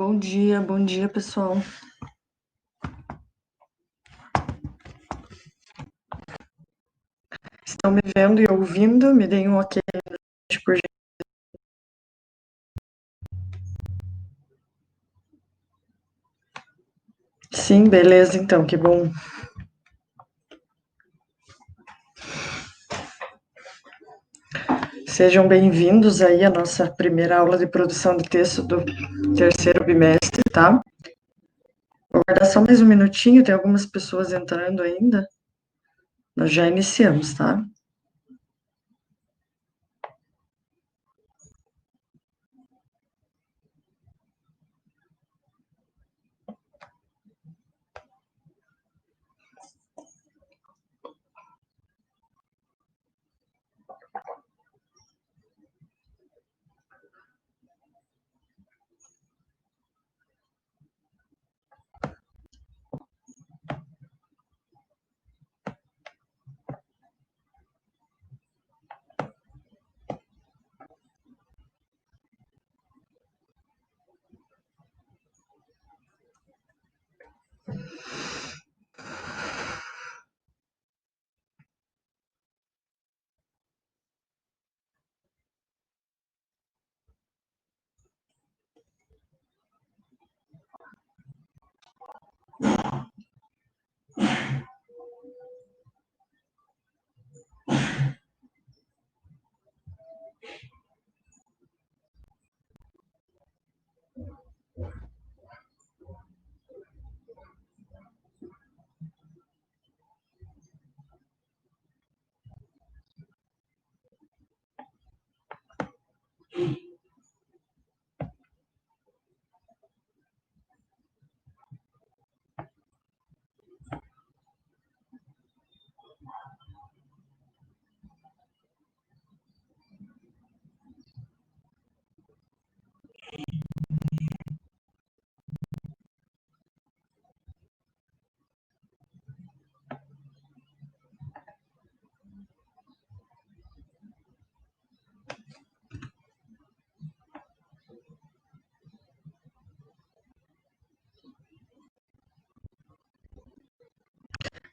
Bom dia, pessoal. Estão me vendo e ouvindo? Me deem um ok, por gentileza. Sim, beleza, então, que bom. Sejam bem-vindos aí à nossa primeira aula de produção de texto do terceiro bimestre, tá? Vou guardar só mais um minutinho, tem algumas pessoas entrando ainda. Nós já iniciamos, tá?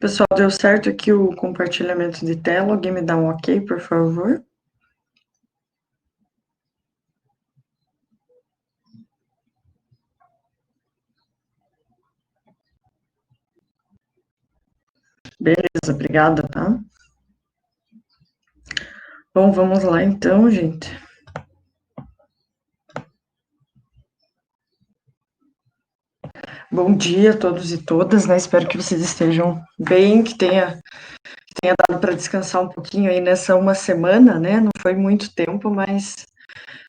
Pessoal, deu certo aqui o compartilhamento de tela? Alguém me dá um ok, por favor? Beleza, obrigada, tá? Bom, vamos lá então, gente. Bom dia a todos e todas, né? Espero que vocês estejam bem, que tenha dado para descansar um pouquinho aí nessa uma semana, né? Não foi muito tempo, mas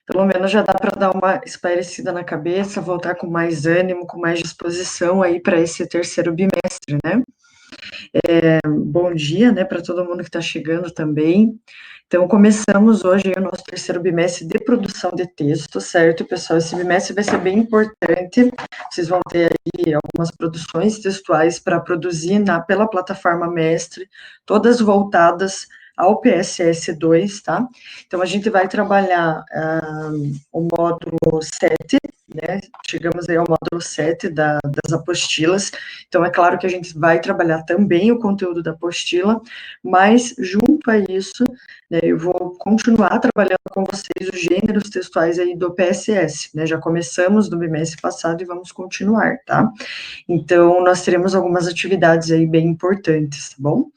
pelo menos já dá para dar uma espairecida na cabeça, voltar com mais ânimo, com mais disposição aí para esse terceiro bimestre, né? Bom dia, né, para todo mundo que está chegando também. Então, começamos hoje o nosso terceiro bimestre de produção de texto, certo, pessoal? Esse bimestre vai ser bem importante. Vocês vão ter aí algumas produções textuais para produzir pela plataforma Mestre, todas voltadas ao PSS2, tá? Então, a gente vai trabalhar o módulo 7, né? Chegamos aí ao módulo 7 das apostilas. Então, é claro que a gente vai trabalhar também o conteúdo da apostila, mas, junto a isso, né, eu vou continuar trabalhando com vocês os gêneros textuais aí do PSS, né? Já começamos no bimestre passado e vamos continuar, tá? Então, nós teremos algumas atividades aí bem importantes, tá bom?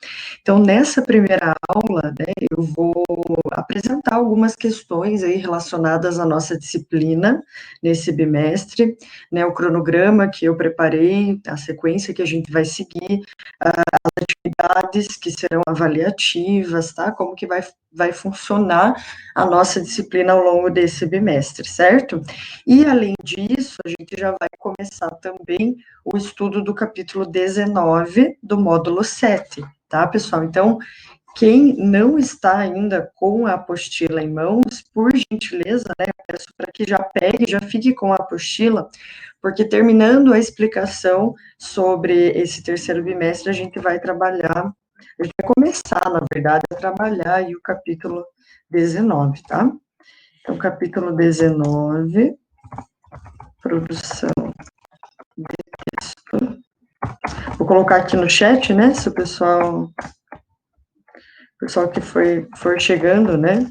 Então, nessa primeira aula, né, eu vou apresentar algumas questões aí relacionadas à nossa disciplina nesse bimestre, né, o cronograma que eu preparei, a sequência que a gente vai seguir, as atividades que serão avaliativas, tá? Como que vai funcionar a nossa disciplina ao longo desse bimestre, certo? E, além disso, a gente já vai começar também o estudo do capítulo 19 do módulo 7, tá, pessoal? Então, quem não está ainda com a apostila em mãos, por gentileza, né, eu peço para que já pegue, já fique com a apostila, porque terminando a explicação sobre esse terceiro bimestre, a gente vai trabalhar, a gente vai começar, na verdade, a trabalhar aí o capítulo 19, tá? Então, capítulo 19, produção de texto. Vou colocar aqui no chat, né, se o pessoal que for chegando, né,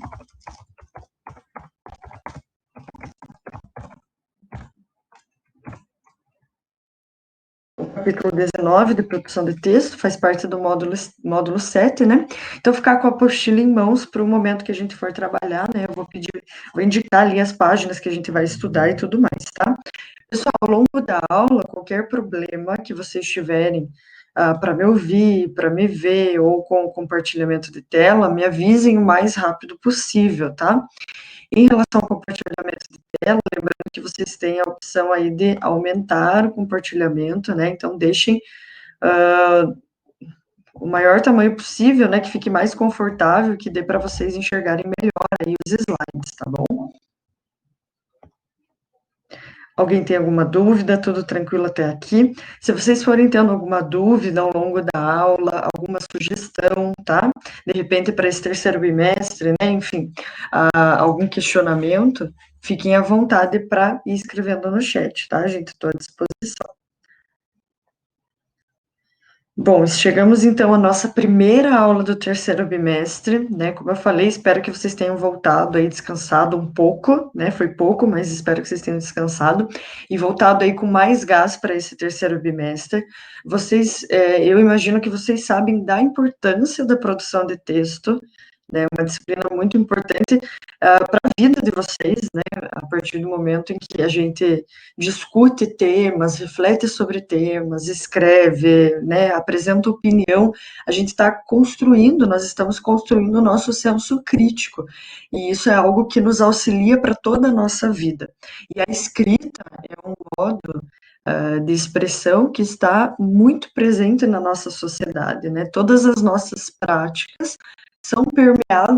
capítulo 19 de produção de texto, faz parte do módulo 7, né? Então, ficar com a apostila em mãos para o momento que a gente for trabalhar, né? Eu vou indicar ali as páginas que a gente vai estudar e tudo mais, tá? Pessoal, ao longo da aula, qualquer problema que vocês tiverem para me ouvir, para me ver, ou com o compartilhamento de tela, me avisem o mais rápido possível, tá? Em relação ao compartilhamento de tela, lembrando que vocês têm a opção aí de aumentar o compartilhamento, né? Então, deixem o maior tamanho possível, né? Que fique mais confortável, que dê para vocês enxergarem melhor aí os slides, tá bom? Alguém tem alguma dúvida? Tudo tranquilo até aqui? Se vocês forem tendo alguma dúvida ao longo da aula, alguma sugestão, tá? De repente, para esse terceiro bimestre, né? Enfim, algum questionamento, fiquem à vontade para ir escrevendo no chat, tá, gente? Estou à disposição. Bom, chegamos então à nossa primeira aula do terceiro bimestre, né? Como eu falei, espero que vocês tenham voltado aí, descansado um pouco, né? Foi pouco, mas espero que vocês tenham descansado e voltado aí com mais gás para esse terceiro bimestre. Vocês, eu imagino que vocês sabem da importância da produção de texto, né? Uma disciplina muito importante para a vida de vocês, né? A partir do momento em que a gente discute temas, reflete sobre temas, escreve, né? Apresenta opinião, a gente está construindo, nós estamos construindo o nosso senso crítico, e isso é algo que nos auxilia para toda a nossa vida. E a escrita é um modo de expressão que está muito presente na nossa sociedade, né? Todas as nossas práticas são permeadas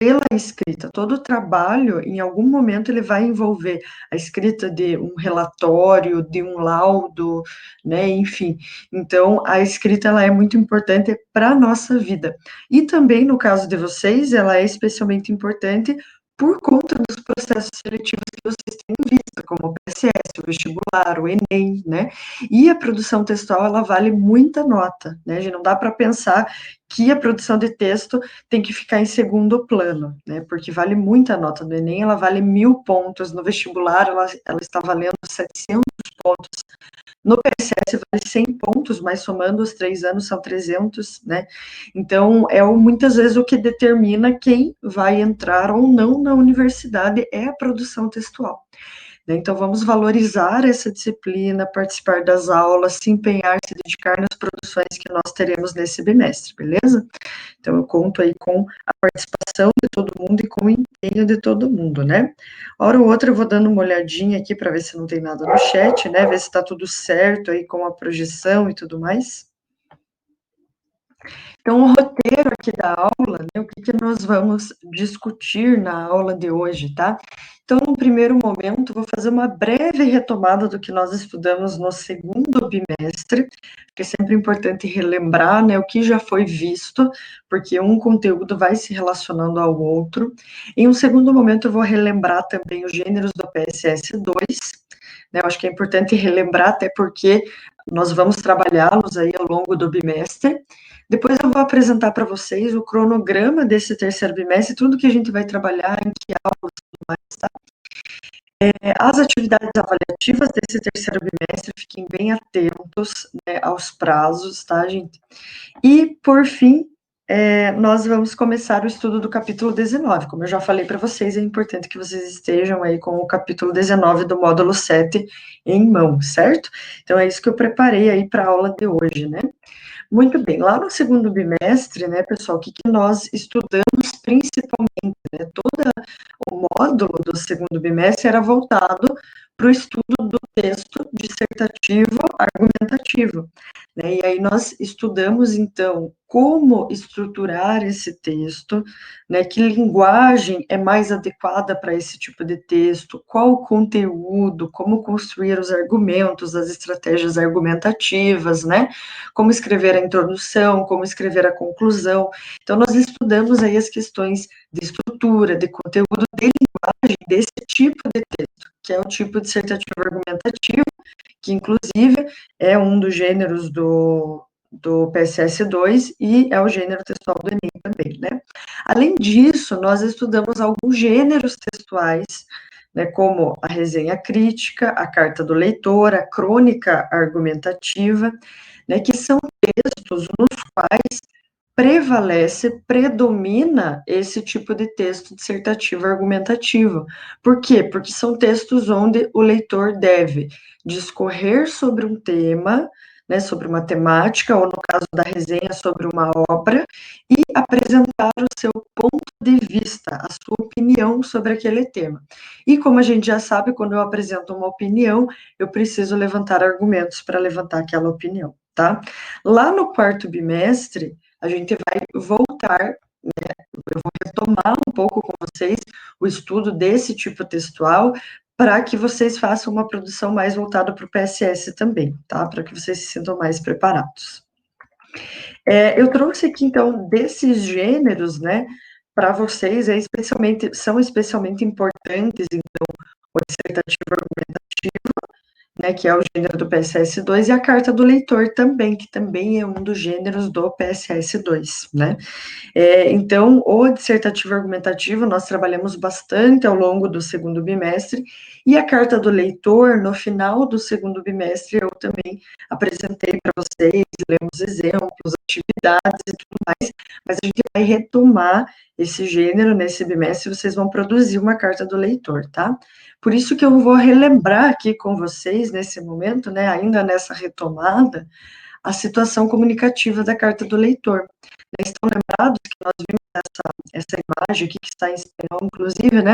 pela escrita. Todo trabalho, em algum momento, ele vai envolver a escrita de um relatório, de um laudo, né, enfim. Então, a escrita, ela é muito importante para a nossa vida. E também, no caso de vocês, ela é especialmente importante por conta dos processos seletivos que vocês têm visto, como o PSS, o vestibular, o Enem, né? E a produção textual, ela vale muita nota, né? A gente não dá para pensar que a produção de texto tem que ficar em segundo plano, né? Porque vale muita nota do Enem, ela vale 1.000 pontos, no vestibular ela está valendo 700 pontos, no PSS vale 100 pontos, mas somando os 3 anos são 300, né? Então, muitas vezes o que determina quem vai entrar ou não na universidade é a produção textual. Então, vamos valorizar essa disciplina, participar das aulas, se empenhar, se dedicar nas produções que nós teremos nesse bimestre, beleza? Então, eu conto aí com a participação de todo mundo e com o empenho de todo mundo, né? Hora ou outra eu vou dando uma olhadinha aqui para ver se não tem nada no chat, né? Ver se está tudo certo aí com a projeção e tudo mais. Então, o roteiro aqui da aula, né, o que nós vamos discutir na aula de hoje, tá? Então, no primeiro momento, vou fazer uma breve retomada do que nós estudamos no segundo bimestre, porque é sempre importante relembrar, né, o que já foi visto, porque um conteúdo vai se relacionando ao outro. Em um segundo momento, eu vou relembrar também os gêneros do PSS-2, né, eu acho que é importante relembrar, até porque nós vamos trabalhá-los aí ao longo do bimestre. Depois eu vou apresentar para vocês o cronograma desse terceiro bimestre, tudo que a gente vai trabalhar, em que aulas e tudo mais, tá? As atividades avaliativas desse terceiro bimestre, fiquem bem atentos, né, aos prazos, tá, gente? E, por fim, nós vamos começar o estudo do capítulo 19. Como eu já falei para vocês, é importante que vocês estejam aí com o capítulo 19 do módulo 7 em mão, certo? Então, é isso que eu preparei aí para a aula de hoje, né? Muito bem, lá no segundo bimestre, né, pessoal, o que nós estudamos principalmente, né, todo o módulo do segundo bimestre era voltado para o estudo do texto dissertativo argumentativo, né, e aí nós estudamos, então, como estruturar esse texto, né, que linguagem é mais adequada para esse tipo de texto, qual o conteúdo, como construir os argumentos, as estratégias argumentativas, né, como escrever a introdução, como escrever a conclusão. Então, nós estudamos aí as questões de estrutura, de conteúdo, de linguagem desse tipo de texto, que é o tipo dissertativo argumentativo, que inclusive é um dos gêneros do PSS2 e é o gênero textual do Enem também, né? Além disso, nós estudamos alguns gêneros textuais, né, como a resenha crítica, a carta do leitor, a crônica argumentativa, né, que são textos nos quais prevalece, predomina esse tipo de texto dissertativo argumentativo. Por quê? Porque são textos onde o leitor deve discorrer sobre um tema, né, sobre uma temática, ou no caso da resenha, sobre uma obra, e apresentar o seu ponto de vista, a sua opinião sobre aquele tema. E como a gente já sabe, quando eu apresento uma opinião, eu preciso levantar argumentos para levantar aquela opinião, tá? Lá no quarto bimestre, a gente vai voltar, né, eu vou retomar um pouco com vocês o estudo desse tipo textual, para que vocês façam uma produção mais voltada para o PSS também, tá? Para que vocês se sintam mais preparados. Eu trouxe aqui, então, desses gêneros, né, para vocês, são especialmente importantes, então, o dissertativo argumentativo, né, que é o gênero do PSS2, e a carta do leitor também, que também é um dos gêneros do PSS2, né. Então, o dissertativo argumentativo nós trabalhamos bastante ao longo do segundo bimestre, e a carta do leitor, no final do segundo bimestre, eu também apresentei para vocês, lemos exemplos, atividades e tudo mais, mas a gente vai retomar esse gênero nesse bimestre, vocês vão produzir uma carta do leitor, tá? Por isso que eu vou relembrar aqui com vocês, nesse momento, né, ainda nessa retomada, a situação comunicativa da carta do leitor. Estão lembrados que nós vimos essa imagem aqui, que está em espanhol, inclusive, né?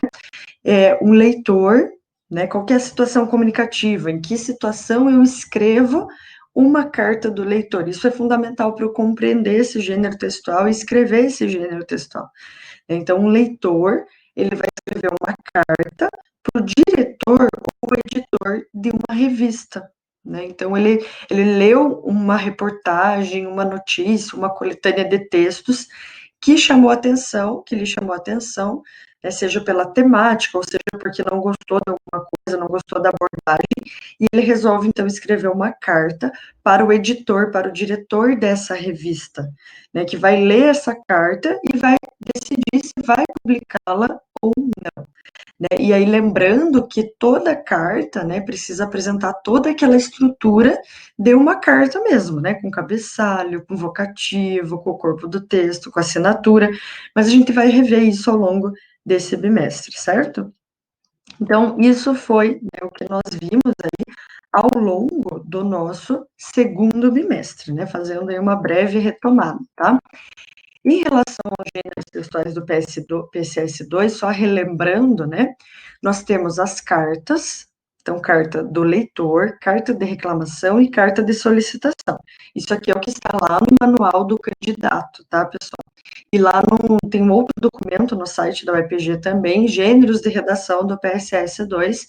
Um leitor, né? Qual que é a situação comunicativa? Em que situação eu escrevo uma carta do leitor? Isso é fundamental para eu compreender esse gênero textual e escrever esse gênero textual. Então, um leitor, ele vai escrever uma carta para o diretor ou editor de uma revista, né? Então, ele leu uma reportagem, uma notícia, uma coletânea de textos que chamou atenção, que lhe chamou atenção, né, seja pela temática, ou seja porque não gostou de alguma coisa, não gostou da abordagem, e ele resolve, então, escrever uma carta para o editor, para o diretor dessa revista, né, que vai ler essa carta e vai decidir se vai publicá-la ou não. Né? E aí, lembrando que toda carta, né, precisa apresentar toda aquela estrutura de uma carta mesmo, né, com cabeçalho, com vocativo, com o corpo do texto, com assinatura, mas a gente vai rever isso ao longo desse bimestre, certo? Então, isso foi, né, o que nós vimos aí ao longo do nosso segundo bimestre, né, fazendo aí uma breve retomada, tá? Em relação aos gêneros textuais do PCS2, só relembrando, né, nós temos as cartas, então, carta do leitor, carta de reclamação e carta de solicitação. Isso aqui é o que está lá no manual do candidato, tá, pessoal? E lá tem um outro documento no site da UEPG também, gêneros de redação do PSS2.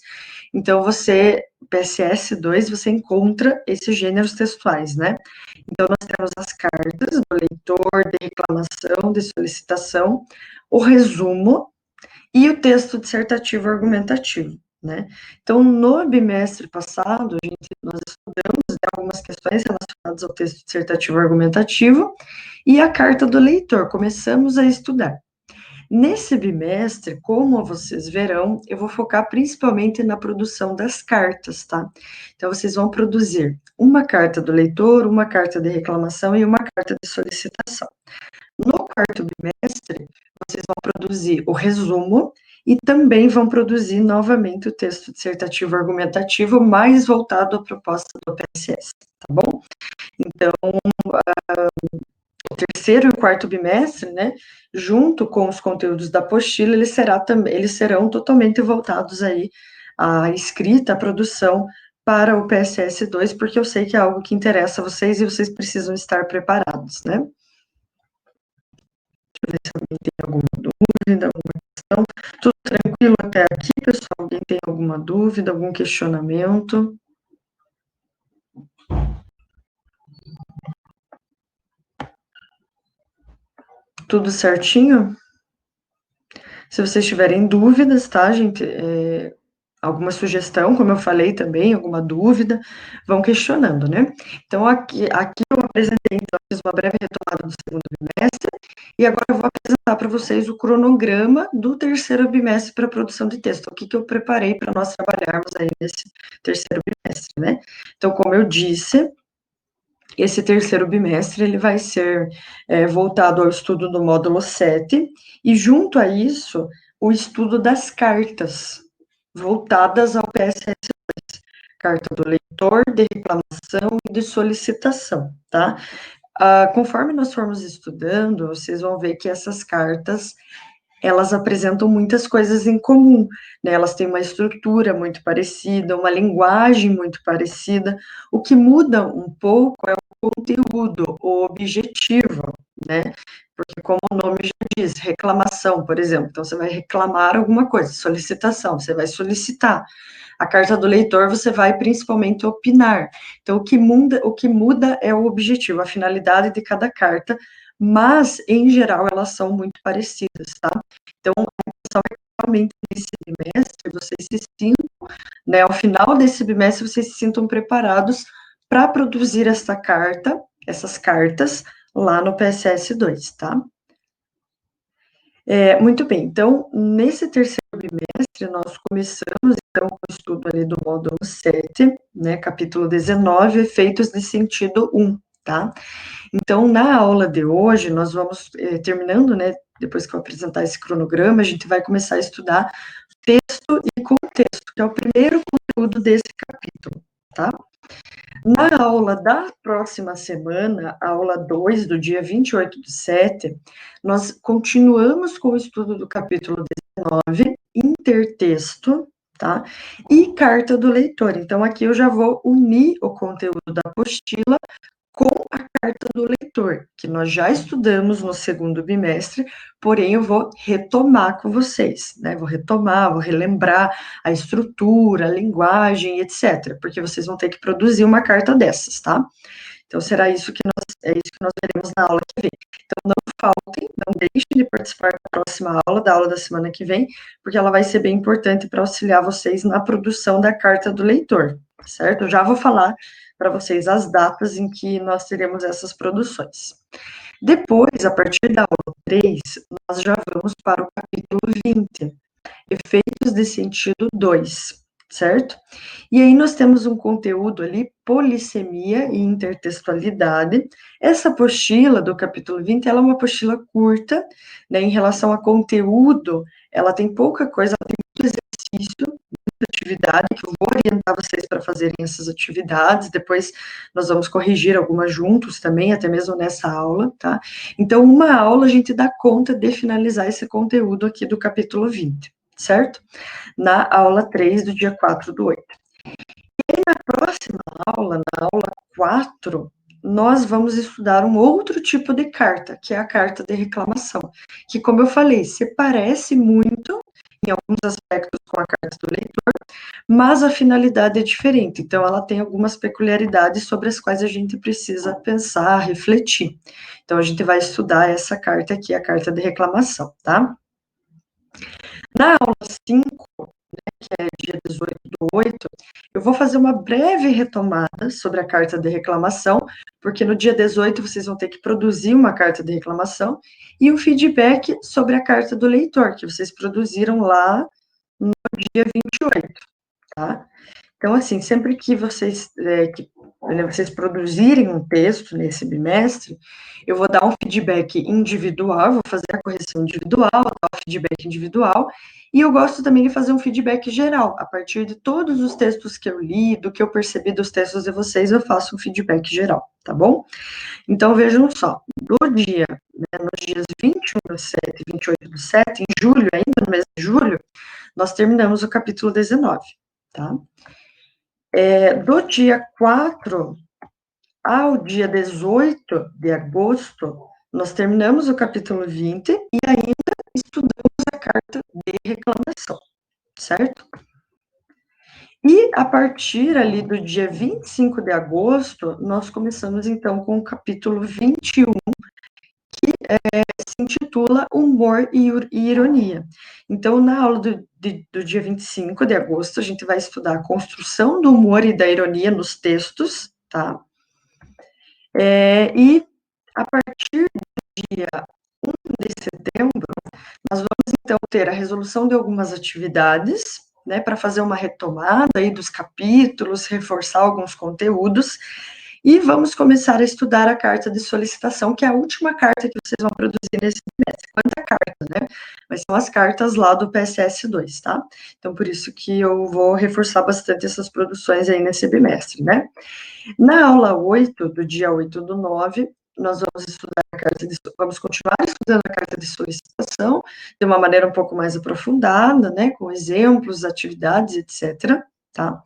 Então, PSS2, você encontra esses gêneros textuais, né? Então, nós temos as cartas do leitor, de reclamação, de solicitação, o resumo e o texto dissertativo argumentativo, né? Então, no bimestre passado, nós estudamos, né, algumas questões relacionadas ao texto dissertativo argumentativo e a carta do leitor, começamos a estudar. Nesse bimestre, como vocês verão, eu vou focar principalmente na produção das cartas, tá? Então, vocês vão produzir uma carta do leitor, uma carta de reclamação e uma carta de solicitação. No quarto bimestre, vocês vão produzir o resumo e também vão produzir novamente o texto dissertativo argumentativo mais voltado à proposta do PSS, tá bom? Então, o terceiro e o quarto bimestre, né, junto com os conteúdos da apostila, eles serão totalmente voltados aí à escrita, à produção para o PSS2, porque eu sei que é algo que interessa a vocês e vocês precisam estar preparados, né? Deixa eu ver se alguém tem alguma dúvida, alguma questão. Tudo tranquilo até aqui, pessoal? Alguém tem alguma dúvida, algum questionamento? Tudo certinho? Se vocês tiverem dúvidas, tá, gente? alguma sugestão, como eu falei também, alguma dúvida, vão questionando, né? Então, aqui eu apresentei, então, fiz uma breve retomada do segundo bimestre, e agora eu vou apresentar para vocês o cronograma do terceiro bimestre para a produção de texto, o que eu preparei para nós trabalharmos aí nesse terceiro bimestre, né? Então, como eu disse, esse terceiro bimestre, ele vai ser voltado ao estudo do módulo 7, e junto a isso, o estudo das cartas, voltadas ao PSS2, carta do leitor, de reclamação e de solicitação, tá? Conforme nós formos estudando, vocês vão ver que essas cartas, elas apresentam muitas coisas em comum, né? Elas têm uma estrutura muito parecida, uma linguagem muito parecida. O que muda um pouco é o conteúdo, o objetivo, né? Porque, como o nome já diz, reclamação, por exemplo. Então, você vai reclamar alguma coisa, solicitação, você vai solicitar. A carta do leitor, você vai principalmente opinar. Então, o que muda é o objetivo, a finalidade de cada carta, mas, em geral, elas são muito parecidas, tá? Então, a intenção é que realmente nesse bimestre vocês se sintam, né, ao final desse bimestre, vocês se sintam preparados para produzir essa carta, essas cartas, lá no PSS2, tá? Muito bem, então, nesse terceiro bimestre, nós começamos, então, com o estudo ali do módulo 7, né, capítulo 19, efeitos de sentido 1, tá? Então, na aula de hoje, nós vamos, terminando, né, depois que eu apresentar esse cronograma, a gente vai começar a estudar texto e contexto, que é o primeiro conteúdo desse capítulo, tá? Na aula da próxima semana, a aula 2, do dia 28/7, nós continuamos com o estudo do capítulo 19, intertexto, tá? E carta do leitor. Então, aqui eu já vou unir o conteúdo da apostila com a carta do leitor, que nós já estudamos no segundo bimestre, porém eu vou retomar com vocês, né? Vou retomar, vou relembrar a estrutura, a linguagem, etc., porque vocês vão ter que produzir uma carta dessas, tá? Então, será isso que isso que nós veremos na aula que vem. Então, não faltem, não deixem de participar da próxima aula, da aula da semana que vem, porque ela vai ser bem importante para auxiliar vocês na produção da carta do leitor, certo? Eu já vou falar para vocês as datas em que nós teremos essas produções. Depois, a partir da aula 3, nós já vamos para o capítulo 20, efeitos de sentido 2, certo? E aí nós temos um conteúdo ali, polissemia e intertextualidade. Essa apostila do capítulo 20, ela é uma apostila curta, né, em relação a conteúdo, ela tem pouca coisa, ela tem muito exercício, muita atividade, que eu vou orientar vocês para fazerem essas atividades, depois nós vamos corrigir algumas juntos também, até mesmo nessa aula, tá? Então, uma aula a gente dá conta de finalizar esse conteúdo aqui do capítulo 20, certo? Na aula 3 do dia 4/8. E na próxima aula, na aula 4, nós vamos estudar um outro tipo de carta, que é a carta de reclamação, que, como eu falei, se parece muito, em alguns aspectos, com a carta do leitor, mas a finalidade é diferente, então ela tem algumas peculiaridades sobre as quais a gente precisa pensar, refletir. Então, a gente vai estudar essa carta aqui, a carta de reclamação, tá? Na aula 5, que é dia 18/8, eu vou fazer uma breve retomada sobre a carta de reclamação, porque no dia 18 vocês vão ter que produzir uma carta de reclamação e um feedback sobre a carta do leitor, que vocês produziram lá no dia 28, tá? Então, assim, sempre que vocês produzirem um texto nesse bimestre, eu vou dar um feedback individual, vou fazer a correção individual, dar o feedback individual, e eu gosto também de fazer um feedback geral, a partir de todos os textos que eu li, do que eu percebi dos textos de vocês, eu faço um feedback geral, tá bom? Então, vejam só, nos dias 21/7 e 28/7, em julho, ainda no mês de julho, nós terminamos o capítulo 19, tá? Do dia 4 ao dia 18 de agosto, nós terminamos o capítulo 20 e ainda estudamos a carta de reclamação, certo? E a partir ali do dia 25 de agosto, nós começamos então com o capítulo 21, que intitula Humor e Ironia. Então, na aula do dia 25 de agosto, a gente vai estudar a construção do humor e da ironia nos textos, tá? E a partir do dia 1 de setembro, nós vamos então ter a resolução de algumas atividades, né, para fazer uma retomada aí dos capítulos, reforçar alguns conteúdos, e vamos começar a estudar a carta de solicitação, que é a última carta que vocês vão produzir nesse semestre. Quanta carta, né? Mas são as cartas lá do PSS2, tá? Então, por isso que eu vou reforçar bastante essas produções aí nesse bimestre, né? Na aula 8, do dia 8/9, nós vamos estudar vamos continuar estudando a carta de solicitação de uma maneira um pouco mais aprofundada, né, com exemplos, atividades, etc, tá?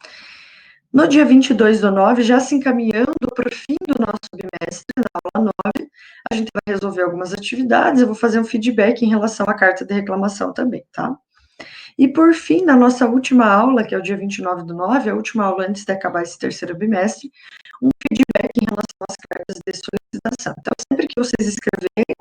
No dia 22/9, já se encaminhando para o fim do nosso bimestre, na aula 9, a gente vai resolver algumas atividades, eu vou fazer um feedback em relação à carta de reclamação também, tá? E por fim, na nossa última aula, que é o dia 29/9, a última aula antes de acabar esse terceiro bimestre, um feedback em relação às cartas de solicitação. Então, sempre que vocês escreverem,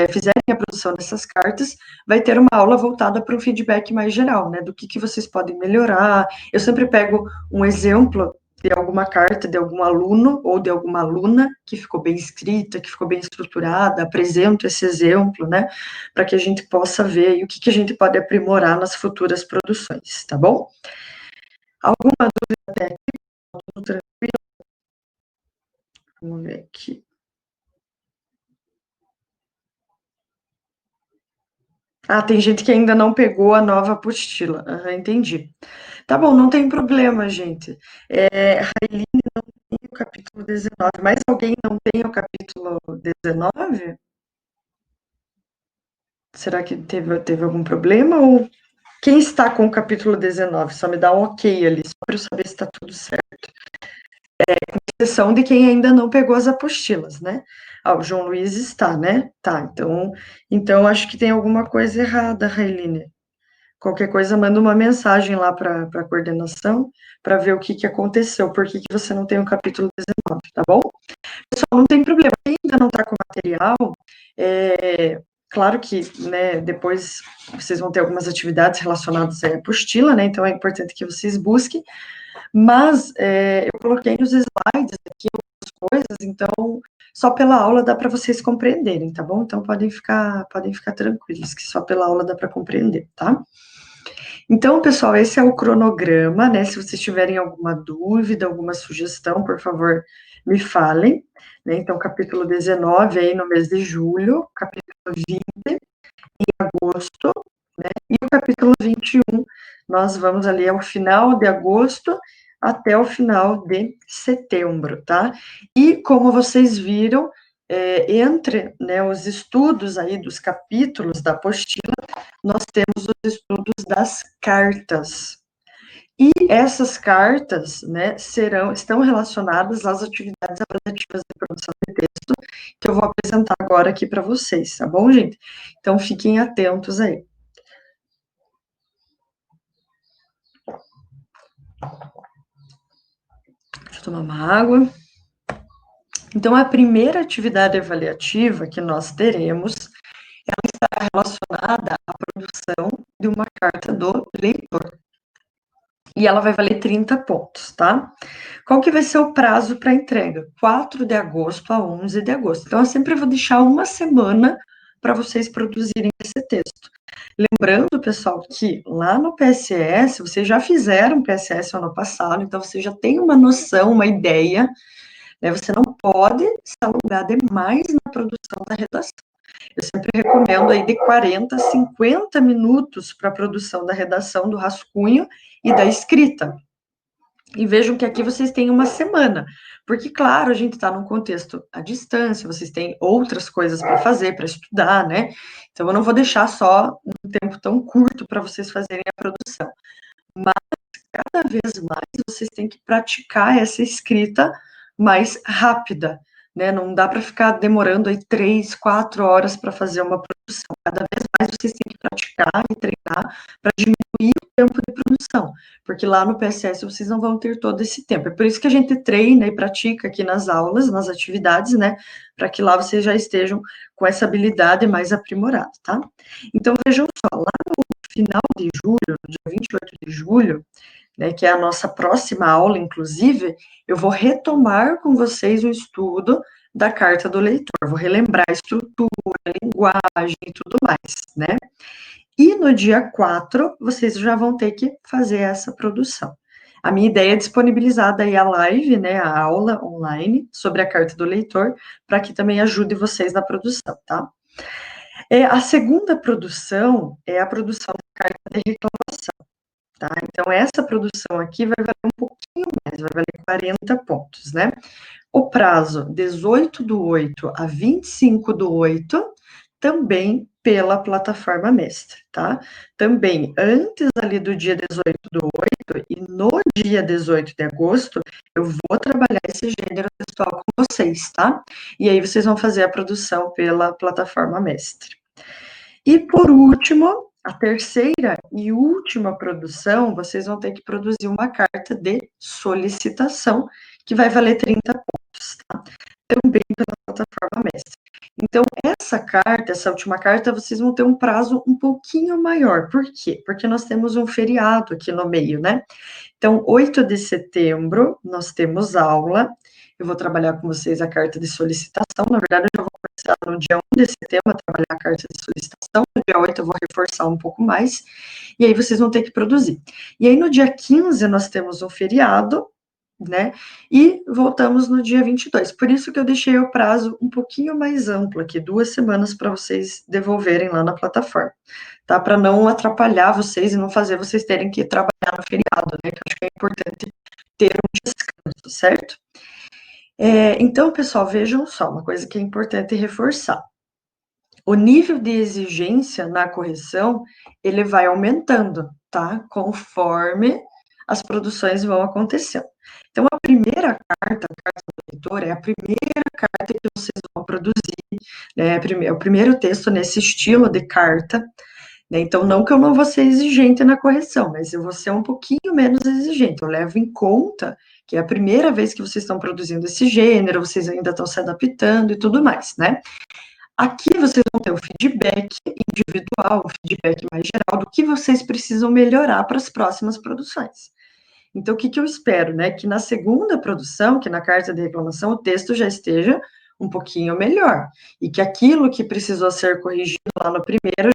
fizerem a produção dessas cartas, vai ter uma aula voltada para um feedback mais geral, né, do que vocês podem melhorar. Eu sempre pego um exemplo de alguma carta de algum aluno ou de alguma aluna que ficou bem escrita, que ficou bem estruturada, apresento esse exemplo, né, para que a gente possa ver o que a gente pode aprimorar nas futuras produções, tá bom? Alguma dúvida até aqui? Tudo tranquilo? Vamos ver aqui. Ah, tem gente que ainda não pegou a nova apostila. Entendi. Tá bom, não tem problema, gente. Railene não tem o capítulo 19. Mais alguém não tem o capítulo 19? Será que teve algum problema? Ou quem está com o capítulo 19? Só me dá um ok ali, só para eu saber se está tudo certo. Com exceção de quem ainda não pegou as apostilas, né? Ah, o João Luiz está, né? Tá, então acho que tem alguma coisa errada, Railene. Qualquer coisa, manda uma mensagem lá para a coordenação para ver o que aconteceu, por que você não tem o capítulo 19, tá bom? Pessoal, não tem problema, quem ainda não está com material, claro que, né, depois vocês vão ter algumas atividades relacionadas à apostila, né, então é importante que vocês busquem, mas eu coloquei nos slides aqui algumas coisas, então só pela aula dá para vocês compreenderem, tá bom? Então podem ficar tranquilos, que só pela aula dá para compreender, tá? Então, pessoal, esse é o cronograma, né? Se vocês tiverem alguma dúvida, alguma sugestão, por favor, me falem, né? Então, capítulo 19 aí no mês de julho, capítulo 20 em agosto, né? E o capítulo 21, nós vamos ali ao final de agosto até o final de setembro, tá? E como vocês viram, entre, né, os estudos aí dos capítulos da apostila, nós temos os estudos das cartas. E essas cartas, né, estão relacionadas às atividades avaliativas de produção de texto, que eu vou apresentar agora aqui para vocês, tá bom, gente? Então, fiquem atentos aí. Deixa eu tomar uma água. Então, a primeira atividade avaliativa que nós teremos, ela está relacionada à produção de uma carta do leitor. E ela vai valer 30 pontos, tá? Qual que vai ser o prazo para entrega? 4 de agosto a 11 de agosto. Então, eu sempre vou deixar uma semana para vocês produzirem esse texto. Lembrando, pessoal, que lá no PSS, vocês já fizeram PSS ano passado, então você já tem uma noção, uma ideia, né? Você não pode se alongar demais na produção da redação. Eu sempre recomendo aí de 40 a 50 minutos para a produção da redação, do rascunho e da escrita. E vejam que aqui vocês têm uma semana, porque, claro, a gente está num contexto à distância, vocês têm outras coisas para fazer, para estudar, né? Então, eu não vou deixar só um tempo tão curto para vocês fazerem a produção. Mas, cada vez mais, vocês têm que praticar essa escrita mais rápida, né? Não dá para ficar demorando aí 3, 4 horas para fazer uma produção. Cada vez mais vocês têm que praticar e treinar para diminuir tempo de produção, porque lá no PSS vocês não vão ter todo esse tempo. É por isso que a gente treina e pratica aqui nas aulas, nas atividades, né? Para que lá vocês já estejam com essa habilidade mais aprimorada, tá? Então, vejam só, lá no final de julho, no dia 28 de julho, né, que é a nossa próxima aula, inclusive, eu vou retomar com vocês o estudo da carta do leitor, vou relembrar a estrutura, a linguagem e tudo mais, né? E no dia 4, vocês já vão ter que fazer essa produção. A minha ideia é disponibilizar daí a live, né, a aula online sobre a carta do leitor, para que também ajude vocês na produção, tá? A segunda produção é a produção da carta de reclamação, tá? Então, essa produção aqui vai valer um pouquinho mais, vai valer 40 pontos, né? O prazo, 18/8 a 25/8, também pela plataforma Mestre, tá? Também antes ali do dia 18/8 e no dia 18 de agosto, eu vou trabalhar esse gênero textual com vocês, tá? E aí vocês vão fazer a produção pela plataforma Mestre. E por último, a terceira e última produção, vocês vão ter que produzir uma carta de solicitação, que vai valer 30 pontos, tá? Também pela plataforma Mestre. Então, essa carta, essa última carta, vocês vão ter um prazo um pouquinho maior. Por quê? Porque nós temos um feriado aqui no meio, né? Então, 8 de setembro, nós temos aula. Eu vou trabalhar com vocês a carta de solicitação. Na verdade, eu já vou começar no dia 1 de setembro a trabalhar a carta de solicitação. No dia 8 eu vou reforçar um pouco mais. E aí vocês vão ter que produzir. E aí, no dia 15, nós temos um feriado, né? E voltamos no dia 22. Por isso que eu deixei o prazo um pouquinho mais amplo aqui, 2 semanas para vocês devolverem lá na plataforma, tá? Para não atrapalhar vocês e não fazer vocês terem que trabalhar no feriado, né? Que eu acho que é importante ter um descanso, certo? Então, pessoal, vejam só, uma coisa que é importante reforçar. O nível de exigência na correção, ele vai aumentando, tá? Conforme as produções vão acontecendo. Então, a primeira carta, a carta do leitor, é a primeira carta que vocês vão produzir, né? É o primeiro texto nesse estilo de carta, né? Então, não que eu não vou ser exigente na correção, mas eu vou ser um pouquinho menos exigente. Eu levo em conta que é a primeira vez que vocês estão produzindo esse gênero, vocês ainda estão se adaptando e tudo mais, né? Aqui vocês vão ter o feedback individual, o feedback mais geral do que vocês precisam melhorar para as próximas produções. Então, o que eu espero, né? Que na segunda produção, que na carta de reclamação, o texto já esteja um pouquinho melhor. E que aquilo que precisou ser corrigido lá no primeiro,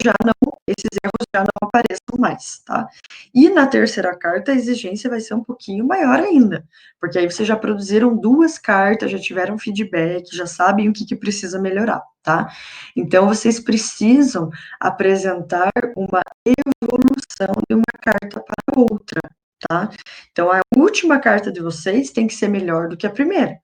esses erros já não apareçam mais, tá? E na terceira carta, a exigência vai ser um pouquinho maior ainda. Porque aí vocês já produziram 2 cartas, já tiveram feedback, já sabem o que precisa melhorar, tá? Então, vocês precisam apresentar uma evolução de uma carta para outra, tá? Então, a última carta de vocês tem que ser melhor do que a primeira,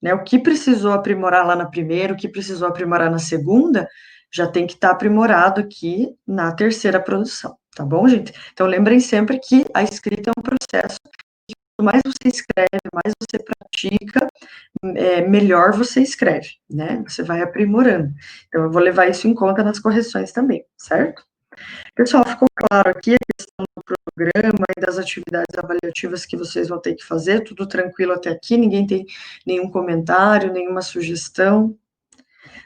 né? O que precisou aprimorar lá na primeira, o que precisou aprimorar na segunda, já tem que estar aprimorado aqui na terceira produção, tá bom, gente? Então, lembrem sempre que a escrita é um processo, quanto mais você escreve, mais você pratica, melhor você escreve, né? Você vai aprimorando. Então, eu vou levar isso em conta nas correções também, certo? Pessoal, ficou claro aqui a questão do programa e das atividades avaliativas que vocês vão ter que fazer? Tudo tranquilo até aqui? Ninguém tem nenhum comentário, nenhuma sugestão?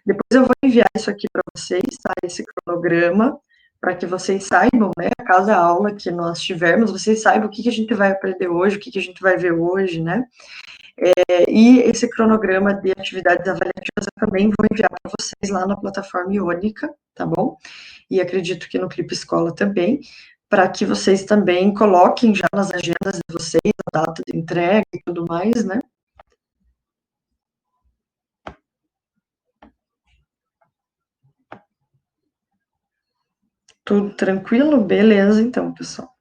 Depois eu vou enviar isso aqui para vocês, tá? Esse cronograma, para que vocês saibam, né? A cada aula que nós tivermos, vocês saibam o que a gente vai aprender hoje, o que a gente vai ver hoje, né? E esse cronograma de atividades avaliativas eu também vou enviar para vocês lá na plataforma Iônica, tá bom? E acredito que no Clipe Escola também, para que vocês também coloquem já nas agendas de vocês a data de entrega e tudo mais, né? Tudo tranquilo? Beleza, então, pessoal.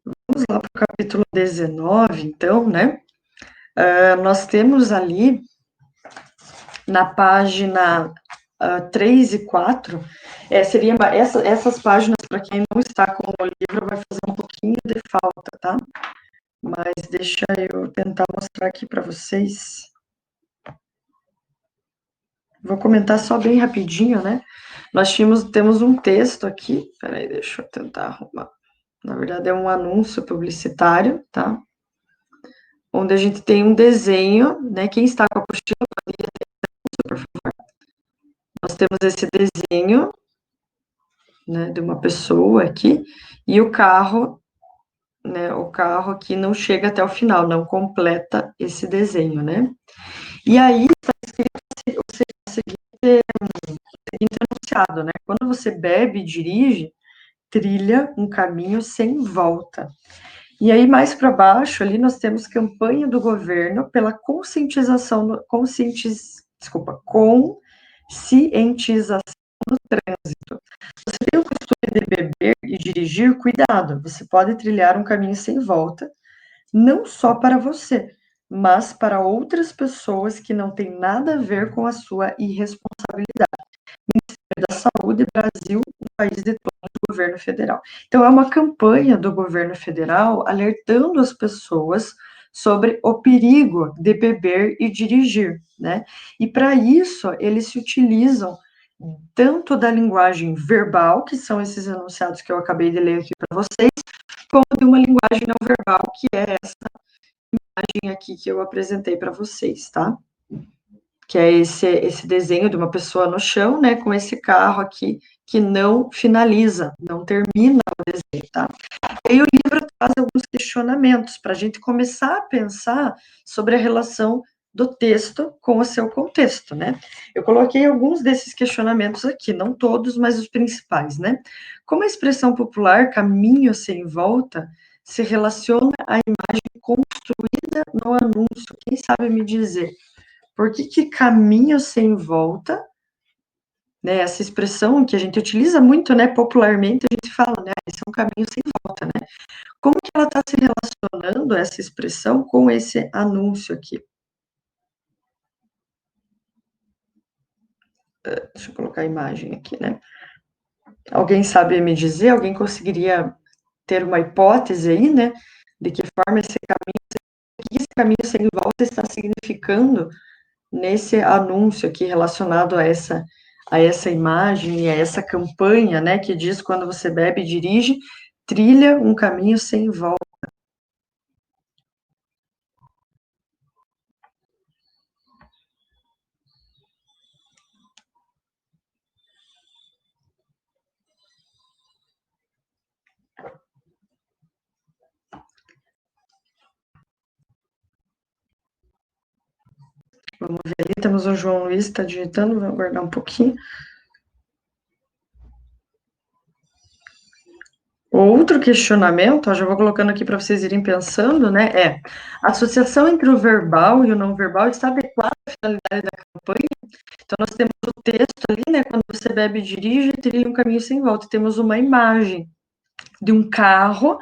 Vamos lá para o capítulo 19, então, né? Nós temos ali, na página 3 e 4, essas páginas, para quem não está com o livro, vai fazer um pouquinho de falta, tá? Mas deixa eu tentar mostrar aqui para vocês. Vou comentar só bem rapidinho, né? Nós temos um texto aqui, peraí, deixa eu tentar arrumar. Na verdade, é um anúncio publicitário, tá? Onde a gente tem um desenho, né? Quem está com a apostila, por favor. Nós temos esse desenho, né, de uma pessoa aqui, e o carro, né? O carro aqui não chega até o final, não completa esse desenho, né? E aí está escrito o seguinte enunciado, né? Quando você bebe e dirige, trilha um caminho sem volta. E aí, mais para baixo, ali nós temos campanha do governo pela conscientização no trânsito. Você tem o costume de beber e dirigir, cuidado, você pode trilhar um caminho sem volta, não só para você, mas para outras pessoas que não têm nada a ver com a sua irresponsabilidade. Da Saúde Brasil, um país de todo o governo federal. Então, é uma campanha do governo federal alertando as pessoas sobre o perigo de beber e dirigir, né? E para isso, eles se utilizam tanto da linguagem verbal, que são esses enunciados que eu acabei de ler aqui para vocês, como de uma linguagem não verbal, que é essa imagem aqui que eu apresentei para vocês, tá? Que é esse desenho de uma pessoa no chão, né, com esse carro aqui que não finaliza, não termina o desenho, tá? E o livro traz alguns questionamentos para a gente começar a pensar sobre a relação do texto com o seu contexto, né? Eu coloquei alguns desses questionamentos aqui, não todos, mas os principais, né? Como a expressão popular caminho sem volta se relaciona à imagem construída no anúncio? Quem sabe me dizer? Por que caminho sem volta, né? Essa expressão que a gente utiliza muito, né? Popularmente a gente fala, né? Esse é um caminho sem volta, né? Como que ela está se relacionando, essa expressão, com esse anúncio aqui? Deixa eu colocar a imagem aqui, né? Alguém sabe me dizer? Alguém conseguiria ter uma hipótese aí, né? De que forma o que esse caminho sem volta está significando nesse anúncio aqui relacionado a essa imagem e a essa campanha, né, que diz quando você bebe e dirige, trilha um caminho sem volta. Vamos ver ali, temos o João Luiz, está digitando, vou aguardar um pouquinho. Outro questionamento, ó, já vou colocando aqui para vocês irem pensando, né, a associação entre o verbal e o não verbal está adequada à finalidade da campanha? Então, nós temos o texto ali, né, quando você bebe e dirige, trilha um caminho sem volta. Temos uma imagem de um carro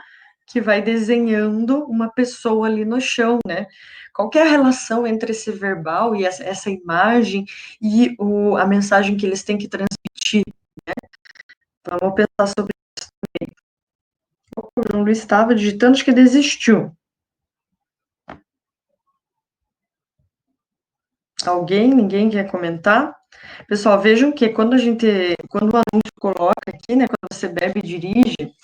que vai desenhando uma pessoa ali no chão, né? Qual que é a relação entre esse verbal e essa imagem e a mensagem que eles têm que transmitir? Vamos pensar sobre isso também. O João Luiz estava digitando, acho que desistiu. Alguém? Ninguém quer comentar? Pessoal, vejam que quando o anúncio coloca aqui, né, quando você bebe e dirige,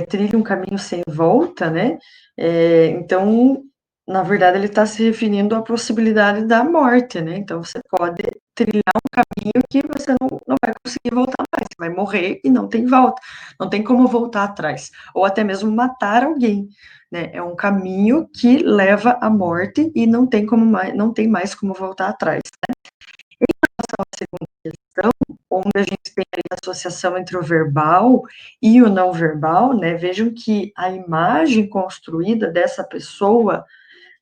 trilha um caminho sem volta, né? Então, na verdade, ele está se referindo à possibilidade da morte, né? Então, você pode trilhar um caminho que você não vai conseguir voltar mais, você vai morrer e não tem volta, não tem como voltar atrás, ou até mesmo matar alguém, né? É um caminho que leva à morte e não tem mais como voltar atrás. A segunda questão, onde a gente tem a associação entre o verbal e o não verbal, né? Vejam que a imagem construída dessa pessoa,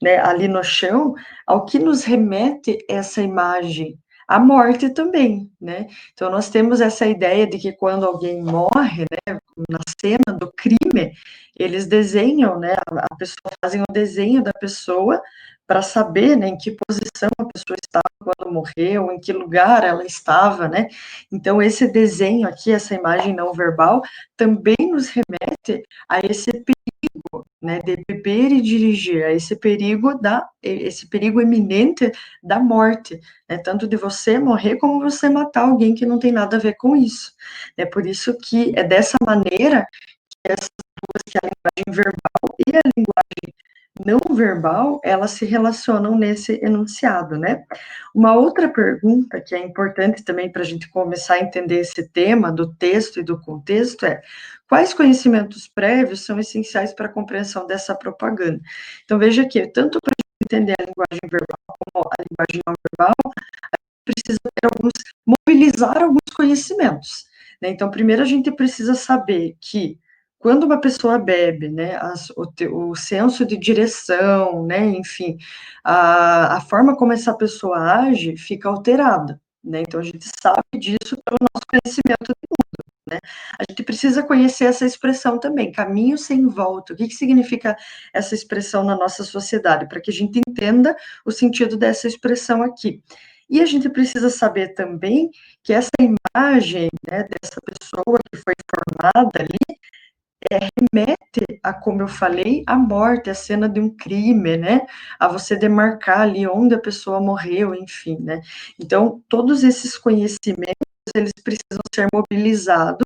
né, ali no chão, ao que nos remete essa imagem? A morte também, né? Então, nós temos essa ideia de que quando alguém morre, né, na cena do crime, eles desenham, né, a pessoa, fazem o desenho da pessoa para saber, né, em que posição a pessoa estava quando morreu, em que lugar ela estava, né? Então, esse desenho aqui, essa imagem não verbal, também nos remete a esse perigo, né, de beber e dirigir, a esse perigo iminente da morte, né, tanto de você morrer como você matar alguém que não tem nada a ver com isso. É por isso que é dessa maneira que essas duas, que é a linguagem verbal e a linguagem não verbal, elas se relacionam nesse enunciado, né? Uma outra pergunta que é importante também para a gente começar a entender esse tema do texto e do contexto é: quais conhecimentos prévios são essenciais para a compreensão dessa propaganda? Então, veja que, tanto para entender a linguagem verbal como a linguagem não verbal, precisa ter mobilizar alguns conhecimentos, né? Então, primeiro a gente precisa saber que quando uma pessoa bebe, né, o senso de direção, né, enfim, a forma como essa pessoa age fica alterada, né? Então a gente sabe disso pelo nosso conhecimento do mundo, né? A gente precisa conhecer essa expressão também, caminho sem volta. O que significa essa expressão na nossa sociedade? Para que a gente entenda o sentido dessa expressão aqui. E a gente precisa saber também que essa imagem, né, dessa pessoa que foi formada ali, remete a, como eu falei, a morte, a cena de um crime, né, a você demarcar ali onde a pessoa morreu, enfim, né. Então, todos esses conhecimentos, eles precisam ser mobilizados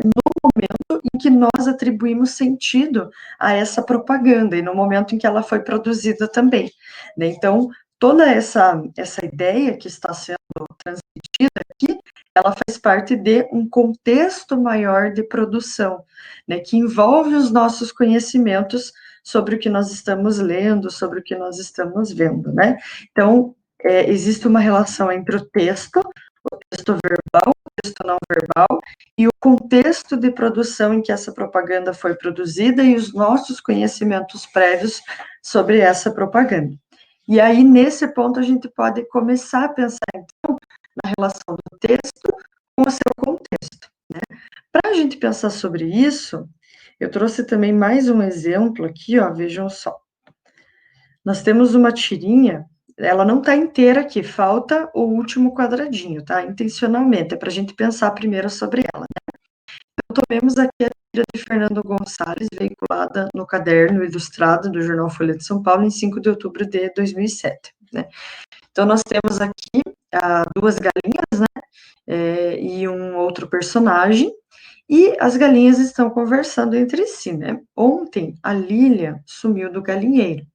no momento em que nós atribuímos sentido a essa propaganda e no momento em que ela foi produzida também, né. Então, toda essa ideia que está sendo transmitida aqui, ela faz parte de um contexto maior de produção, né, que envolve os nossos conhecimentos sobre o que nós estamos lendo, sobre o que nós estamos vendo, né. Então, existe uma relação entre o texto verbal, o texto não verbal, e o contexto de produção em que essa propaganda foi produzida e os nossos conhecimentos prévios sobre essa propaganda. E aí, nesse ponto, a gente pode começar a pensar, então, na relação do texto com o seu contexto, né? Para a gente pensar sobre isso, eu trouxe também mais um exemplo aqui, ó, vejam só. Nós temos uma tirinha, ela não está inteira aqui, falta o último quadradinho, tá? Intencionalmente, é para a gente pensar primeiro sobre ela, né? Então, tomemos aqui a tira de Fernando Gonçalves, veiculada no caderno ilustrado do Jornal Folha de São Paulo, em 5 de outubro de 2007, né? Então, nós temos aqui duas galinhas, né? E um outro personagem, e as galinhas estão conversando entre si, né? Ontem, a Lília sumiu do galinheiro.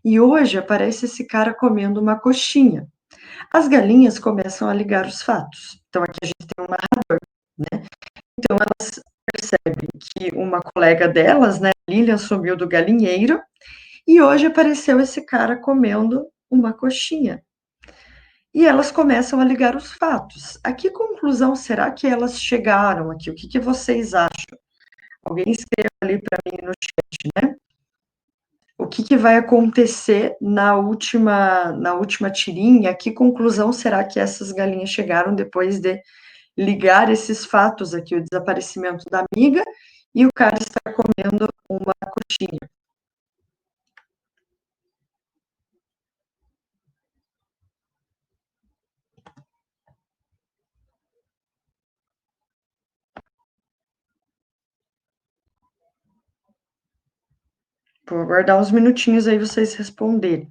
E hoje aparece esse cara comendo uma coxinha. As galinhas começam a ligar os fatos. Então, aqui a gente tem um narrador, né? Então, elas percebem que uma colega delas, né, Lilian, sumiu do galinheiro e hoje apareceu esse cara comendo uma coxinha. E elas começam a ligar os fatos. A que conclusão será que elas chegaram aqui? O que vocês acham? Alguém escreva ali para mim no chat, né? O que vai acontecer na última tirinha? Que conclusão será que essas galinhas chegaram depois de ligar esses fatos aqui, o desaparecimento da amiga e o cara estar comendo uma coxinha? Vou aguardar uns minutinhos aí vocês responderem.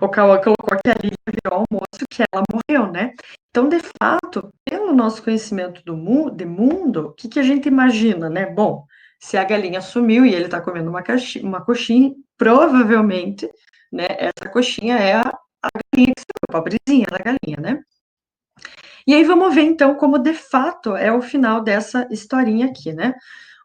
O Cauã colocou que a Lívia virou almoço, que ela morreu, né? Então, de fato, pelo nosso conhecimento de mundo, o que a gente imagina, né? Bom, se a galinha sumiu e ele está comendo uma coxinha, provavelmente, né, essa coxinha é a galinha que sumiu, a pobrezinha da galinha, né? E aí vamos ver, então, como de fato é o final dessa historinha aqui, né?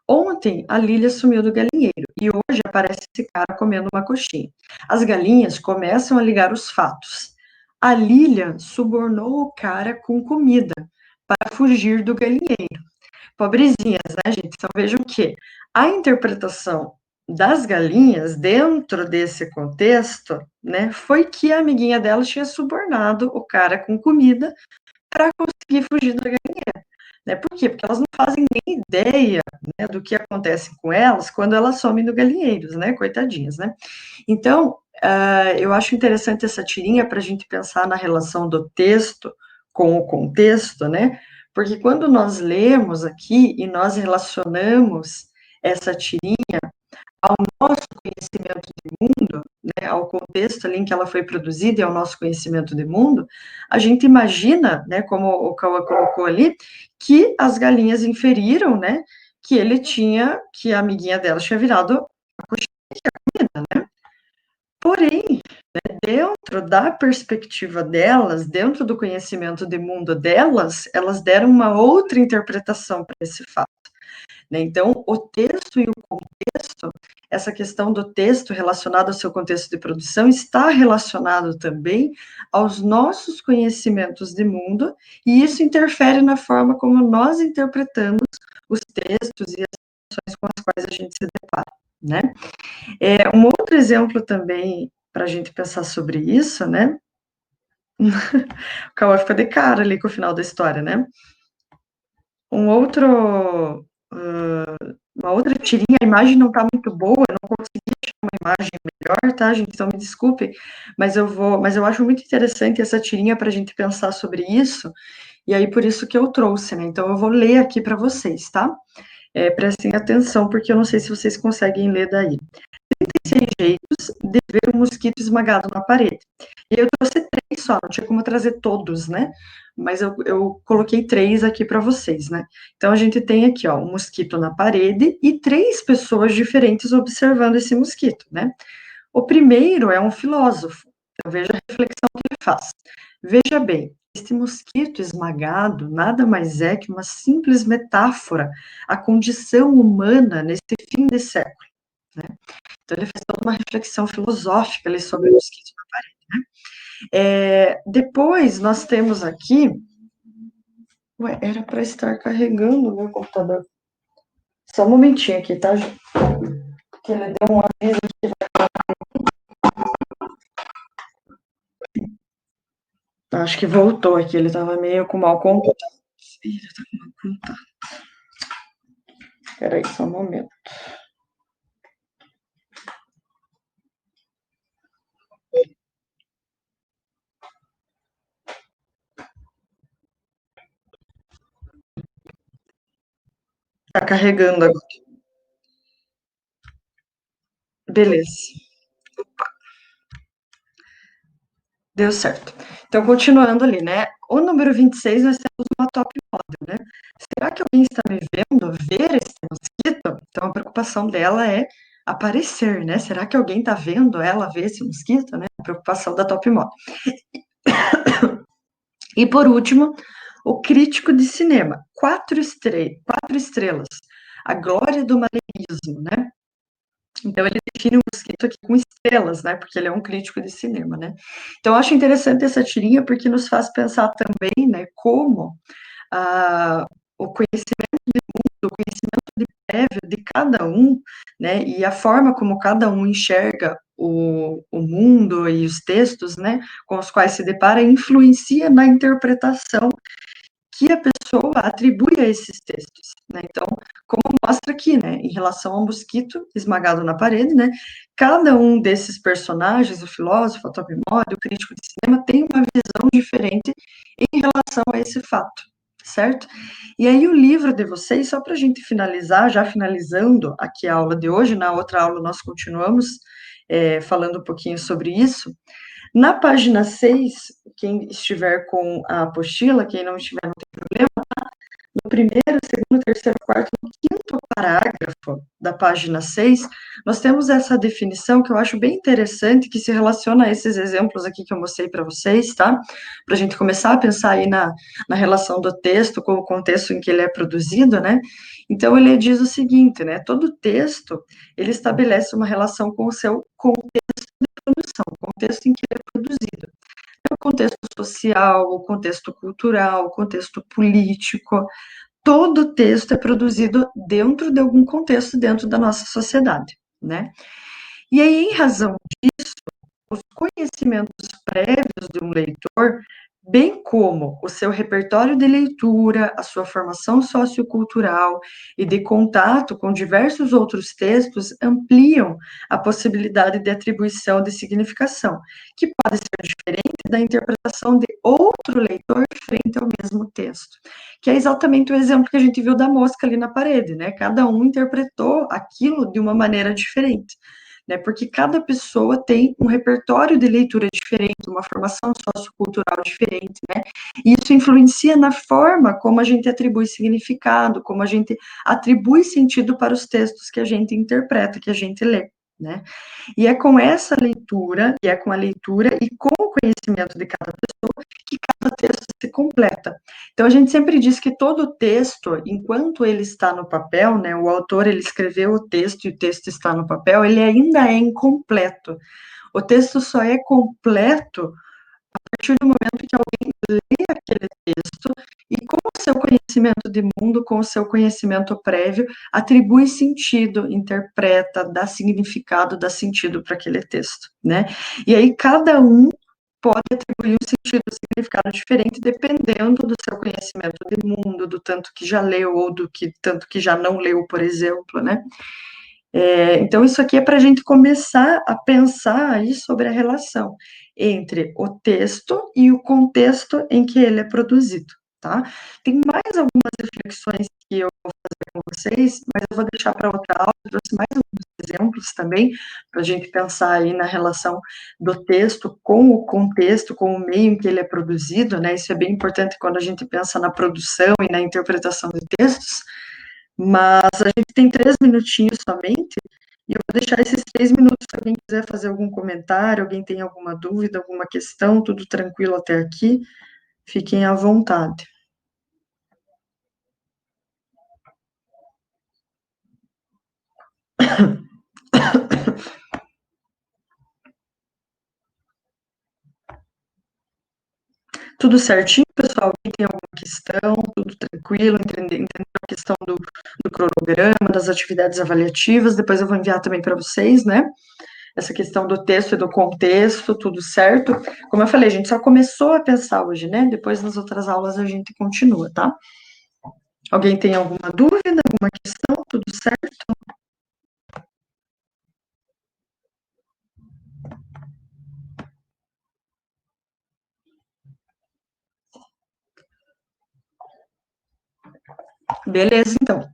Ontem, a Lília sumiu do galinheiro e hoje aparece esse cara comendo uma coxinha. As galinhas começam a ligar os fatos. A Lília subornou o cara com comida para fugir do galinheiro. Pobrezinhas, né, gente? Então vejam que a interpretação das galinhas, dentro desse contexto, né, foi que a amiguinha dela tinha subornado o cara com comida para conseguir fugir da galinha. Né? Por quê? Porque elas não fazem nem ideia, né, do que acontece com elas quando elas somem no galinheiros, né? Coitadinhas, né? Então, eu acho interessante essa tirinha para a gente pensar na relação do texto com o contexto, né? Porque quando nós lemos aqui e nós relacionamos essa tirinha ao nosso conhecimento de mundo, né, ao contexto ali em que ela foi produzida e ao nosso conhecimento de mundo, a gente imagina, né, como o Cauã colocou ali, que as galinhas inferiram, né, que ele tinha, que a amiguinha dela tinha virado a coxinha, né? Porém, né, dentro da perspectiva delas, dentro do conhecimento de mundo delas, elas deram uma outra interpretação para esse fato. Né? Então, o texto e o contexto, essa questão do texto relacionado ao seu contexto de produção, está relacionado também aos nossos conhecimentos de mundo, e isso interfere na forma como nós interpretamos os textos e as situações com as quais a gente se depara. Né? Um outro exemplo também para a gente pensar sobre isso, né? O Cauã fica de cara ali com o final da história, né? Um outro, uma outra tirinha, a imagem não está muito boa, eu não consegui achar uma imagem melhor, tá, gente? Então me desculpe, mas eu acho muito interessante essa tirinha para a gente pensar sobre isso, e aí por isso que eu trouxe, né? Então eu vou ler aqui para vocês, tá? Prestem atenção, porque eu não sei se vocês conseguem ler daí. 36 jeitos de ver um mosquito esmagado na parede. E eu trouxe 3 só, não tinha como trazer todos, né? Mas eu coloquei 3 aqui para vocês, né? Então a gente tem aqui, ó, um mosquito na parede e 3 pessoas diferentes observando esse mosquito, né? O primeiro é um filósofo. Então veja a reflexão que ele faz. Veja bem, este mosquito esmagado nada mais é que uma simples metáfora à condição humana nesse fim de século, né? Então, ele fez toda uma reflexão filosófica ali sobre o mosquito na parede, né? Depois, nós temos aqui... Ué, era para estar carregando o meu computador. Só um momentinho aqui, tá, gente? Que ele deu um aviso que vai... Acho que voltou aqui, ele estava meio com mau contato. Ele tá com mau contato. Peraí, só um momento. Tá carregando agora. Beleza. Deu certo. Então, continuando ali, né? O número 26, nós temos uma top model, né? Será que alguém está me vendo ver esse mosquito? Então, a preocupação dela é aparecer, né? Será que alguém está vendo ela ver esse mosquito, né? A preocupação da top model. E, por último, o crítico de cinema. 4 estrelas. A glória do maneirismo, né? Então, ele define o mosquito aqui com estrelas, né? Porque ele é um crítico de cinema, né? Então, eu acho interessante essa tirinha porque nos faz pensar também, né? Como o conhecimento de mundo, o conhecimento de prévio de cada um, né? E a forma como cada um enxerga o mundo e os textos, né? Com os quais se depara, influencia na interpretação que a pessoa atribui a esses textos, né? Então, como mostra aqui, né, em relação ao mosquito esmagado na parede, né, cada um desses personagens, o filósofo, a top model, o crítico de cinema, tem uma visão diferente em relação a esse fato, certo? E aí o livro de vocês, só para a gente finalizar, já finalizando aqui a aula de hoje, na outra aula nós continuamos falando um pouquinho sobre isso. Na página 6, quem estiver com a apostila, quem não estiver, não tem problema, no primeiro, segundo, terceiro, quarto, no quinto parágrafo da página 6, nós temos essa definição que eu acho bem interessante, que se relaciona a esses exemplos aqui que eu mostrei para vocês, tá? Para a gente começar a pensar aí na relação do texto com o contexto em que ele é produzido, né? Então, ele diz o seguinte, né? Todo texto, ele estabelece uma relação com o seu contexto de produção, o contexto em que ele é produzido. O contexto social, o contexto cultural, o contexto político, todo texto é produzido dentro de algum contexto dentro da nossa sociedade, né? E aí, em razão disso, os conhecimentos prévios de um leitor, bem como o seu repertório de leitura, a sua formação sociocultural e de contato com diversos outros textos, ampliam a possibilidade de atribuição de significação, que pode ser diferente da interpretação de outro leitor frente ao mesmo texto. Que é exatamente o exemplo que a gente viu da mosca ali na parede, né? Cada um interpretou aquilo de uma maneira diferente, né? Porque cada pessoa tem um repertório de leitura diferente, uma formação sociocultural diferente, né? E isso influencia na forma como a gente atribui significado, como a gente atribui sentido para os textos que a gente interpreta, que a gente lê, né? E é com essa leitura, e é com a leitura e com o conhecimento de cada pessoa que cada texto se completa. Então, a gente sempre diz que todo texto, enquanto ele está no papel, né, o autor, ele escreveu o texto e o texto está no papel, ele ainda é incompleto. O texto só é completo a partir do momento que alguém lê aquele texto e, com o seu conhecimento de mundo, com o seu conhecimento prévio, atribui sentido, interpreta, dá significado, dá sentido para aquele texto, né? E aí cada um pode atribuir um sentido, um significado diferente, dependendo do seu conhecimento de mundo, do tanto que já leu ou do que tanto que já não leu, por exemplo, né? Então, isso aqui é para a gente começar a pensar aí sobre a relação entre o texto e o contexto em que ele é produzido, tá? Tem mais algumas reflexões que eu vou fazer com vocês, mas eu vou deixar para outra aula. Eu trouxe mais alguns exemplos também, para a gente pensar aí na relação do texto com o contexto, com o meio em que ele é produzido, né? Isso é bem importante quando a gente pensa na produção e na interpretação de textos. Mas a gente tem 3 minutinhos somente, e eu vou deixar esses 3 minutos se alguém quiser fazer algum comentário, alguém tem alguma dúvida, alguma questão, tudo tranquilo até aqui, fiquem à vontade. Tudo certinho, pessoal? Alguém tem alguma questão? Tudo tranquilo? Entendendo a questão do cronograma, das atividades avaliativas, depois eu vou enviar também para vocês, né? Essa questão do texto e do contexto, tudo certo? Como eu falei, a gente só começou a pensar hoje, né? Depois nas outras aulas a gente continua, tá? Alguém tem alguma dúvida, alguma questão? Tudo certo? Beleza, então.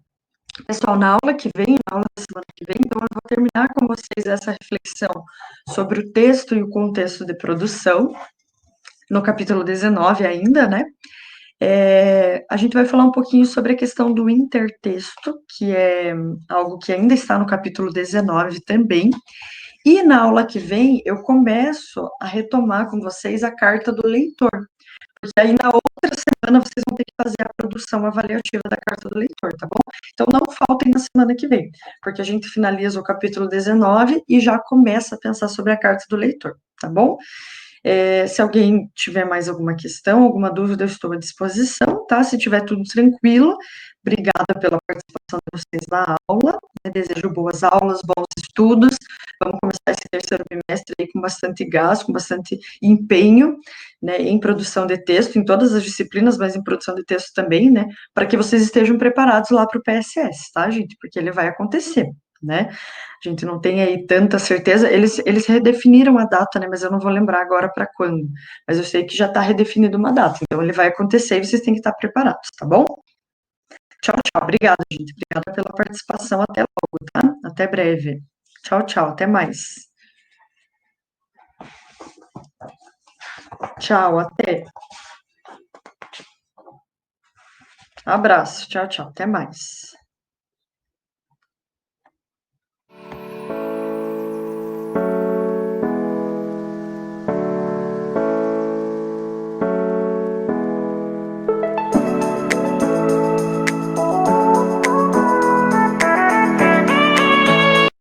Pessoal, na aula que vem, na aula da semana que vem, então eu vou terminar com vocês essa reflexão sobre o texto e o contexto de produção, no capítulo 19 ainda, né? A gente vai falar um pouquinho sobre a questão do intertexto, que é algo que ainda está no capítulo 19 também. E na aula que vem, eu começo a retomar com vocês a carta do leitor. Porque aí na outra semana vocês vão ter que fazer a produção avaliativa da carta do leitor, tá bom? Então não faltem na semana que vem, porque a gente finaliza o capítulo 19 e já começa a pensar sobre a carta do leitor, tá bom? Se alguém tiver mais alguma questão, alguma dúvida, eu estou à disposição, tá? Se tiver tudo tranquilo, obrigada pela participação de vocês na aula, né? Desejo boas aulas, bons estudos, vamos começar esse terceiro bimestre aí com bastante gás, com bastante empenho, né, em produção de texto, em todas as disciplinas, mas em produção de texto também, né, para que vocês estejam preparados lá para o PSS, tá, gente? Porque ele vai acontecer, né? A gente não tem aí tanta certeza. Eles redefiniram a data, né? Mas eu não vou lembrar agora para quando. Mas eu sei que já está redefinido uma data. Então ele vai acontecer e vocês têm que estar preparados, tá bom? Tchau, tchau. Obrigada, gente. Obrigada pela participação. Até logo, tá? Até breve. Tchau, tchau. Até mais. Tchau, até. Abraço. Tchau, tchau. Até mais.